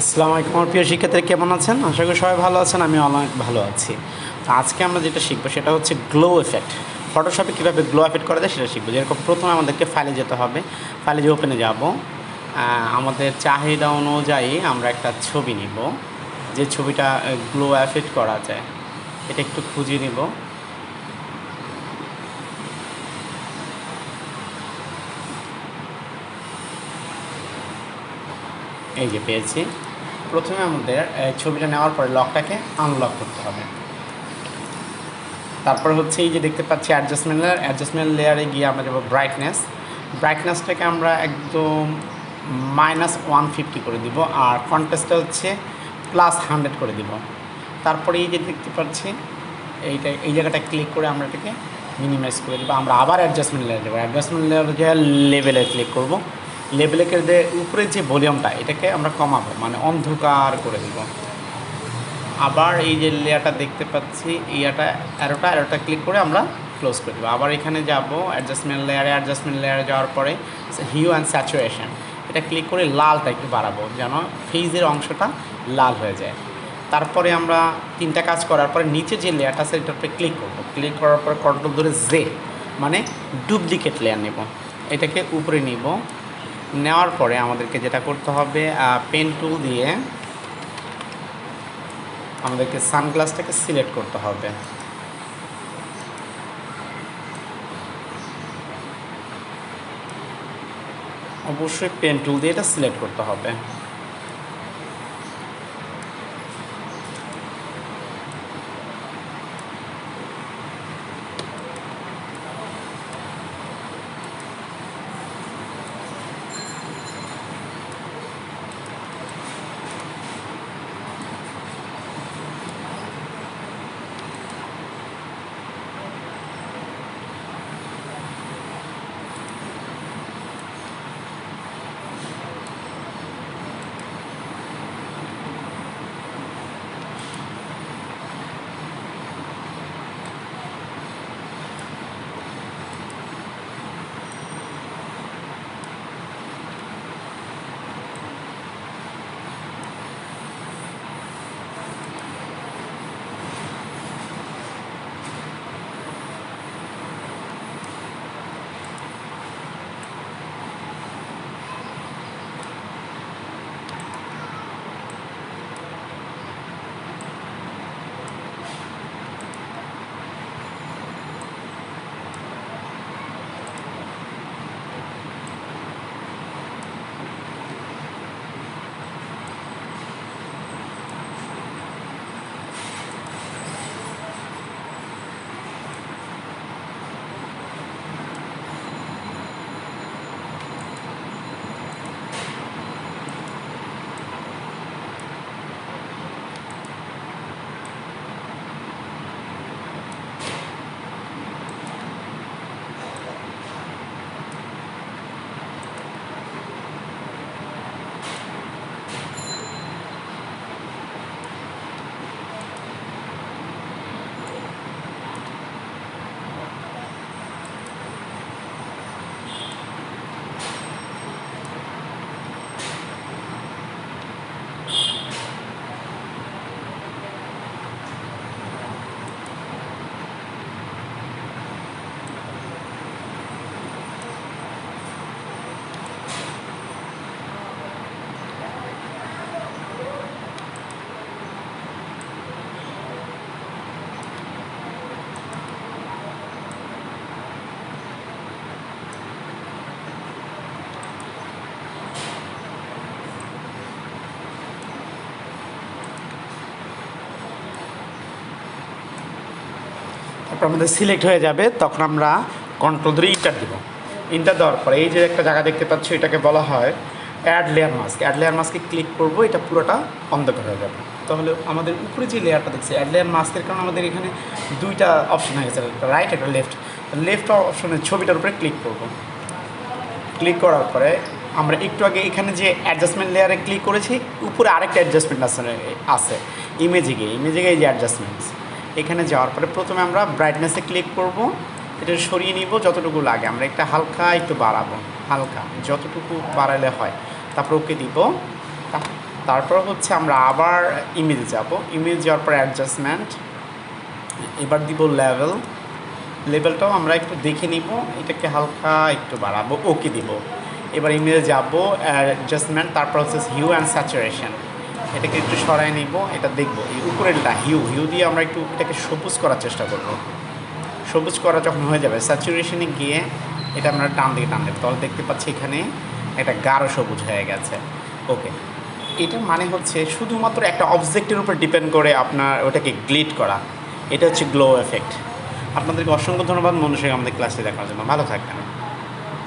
আসসালামু আলাইকুম আমার প্রিয় শিক্ষার্থীরা, কেমন আছেন? আশা করি সবাই ভালো আছেন। আমি অনেক ভালো আছি। তো আজকে আমরা যেটা শিখবো সেটা হচ্ছে গ্লো এফেক্ট। ফটোশপে কীভাবে গ্লো এফেক্ট করা যায় সেটা শিখবো। যেরকম প্রথমে আমাদেরকে ফাইলে যেতে হবে। ফাইলে যে ওপেনে যাব, আমাদের চাহিদা অনুযায়ী আমরা একটা ছবি নিব, যে ছবিটা গ্লো এফেক্ট করা যায়। এটা একটু খুঁজে নিব। এই যে পেয়েছি। প্রথমে আমাদের ছবিটা নেওয়ার পরে লকটাকে আনলক করতে হবে। তারপর হচ্ছে এই যে দেখতে পাচ্ছি অ্যাডজাস্টমেন্ট লেয়ারে গিয়ে আমরা যাবো ব্রাইটনেসটাকে আমরা একদম -150 করে দিব, আর কন্ট্রাস্টটা হচ্ছে +100 করে দিব। তারপরে এই যে দেখতে পাচ্ছি এই জায়গাটা ক্লিক করে আমরা এটাকে মিনিমাইজ করে দেবো। আমরা আবার অ্যাডজাস্টমেন্ট লেয়ারে যাবো। অ্যাডজাস্টমেন্ট লেয়ারে যে লেভেলে ক্লিক করব। লেভেলে উপরে যে ভলিউমটা এটাকে আমরা কমাবো, মানে অন্ধকার করে দেবো। আবার এই যে লেয়ারটা দেখতে পাচ্ছি, অ্যারোটা ক্লিক করে আমরা ক্লোজ করে দেবো। আবার এখানে যাব অ্যাডজাস্টমেন্ট লেয়ারে যাওয়ার পরে হিউ অ্যান্ড স্যাচুরেশন এটা ক্লিক করে লালটা একটু বাড়াবো, যেন ফেজের অংশটা লাল হয়ে যায়। তারপরে আমরা তিনটা কাজ করার পরে নিচে যে লেয়ারটা আছে এটার উপরে ক্লিক করার পরে কন্ট্রোল ধরে মানে ডুপ্লিকেট লেয়ার নেব। এটাকে উপরে নিব। নেওয়ার পরে আমাদেরকে যেটা করতে হবে, পেন টুল দিয়ে আমাদেরকে সানগ্লাসটাকে সিলেক্ট করতে হবে। অবশ্যই পেন টুল দিয়ে এটা সিলেক্ট করতে হবে। তারপর আমাদের সিলেক্ট হয়ে যাবে, তখন আমরা কন্ট্রোল ধরে ইন্টার দিব। ইন্টার দেওয়ার পরে এই যে একটা জায়গা দেখতে পাচ্ছি, এটাকে বলা হয় অ্যাড লেয়ার মাস্কে ক্লিক করব। এটা পুরোটা অন্ধকার হয়ে যাবে। তাহলে আমাদের উপরে যে লেয়ারটা দেখছি অ্যাড লেয়ার মাস্কের কারণে আমাদের এখানে দুইটা অপশন হয়ে গেছে, একটা রাইট একটা লেফট অপশনের ছবিটার উপরে ক্লিক করব। ক্লিক করার পরে আমরা একটু আগে এখানে যে অ্যাডজাস্টমেন্ট লেয়ারে ক্লিক করেছি, উপরে আরেকটা অ্যাডজাস্টমেন্ট আছে ইমেজে গিয়ে এই যে অ্যাডজাস্টমেন্টস, এখানে যাওয়ার পরে প্রথমে আমরা ব্রাইটনেসে ক্লিক করব। এটা সরিয়ে নিব যতটুকু লাগে। আমরা একটা হালকা একটু বাড়াবো, হালকা যতটুকু বাড়ালে হয়। তারপর ওকে দিব। তারপর হচ্ছে আমরা আবার ইমেজ যাব, ইমেজ যাওয়ার পর অ্যাডজাস্টমেন্ট, এবার দিব লেভেল, লেভেলটাও আমরা একটু দেখে নিব, এটাকে হালকা একটু বাড়াবো, ওকে দিব। এবার ইমেজে যাব অ্যাডজাস্টমেন্ট, তারপর হচ্ছে হিউ অ্যান্ড স্যাচুরেশন, এটাকে একটু সরাই নিব, এটা দেখব এই উপরেরটা হিউ দিয়ে আমরা একটু এটাকে সবুজ করার চেষ্টা করব। সবুজ করা যখন হয়ে যাবে স্যাচুরেশনে গিয়ে এটা আমরা টান দিকে টান দেবো, তাহলে দেখতে পাচ্ছি এখানে একটা গাঢ় সবুজ হয়ে গেছে। ওকে, এটার মানে হচ্ছে শুধুমাত্র একটা অবজেক্টের উপর ডিপেন্ড করে আপনার ওটাকে গ্লিড করা, এটা হচ্ছে গ্লো এফেক্ট। আপনাদেরকে অসংখ্য ধন্যবাদ মনুষ্যকে আমাদের ক্লাসে দেখার জন্য। ভালো থাকবেন।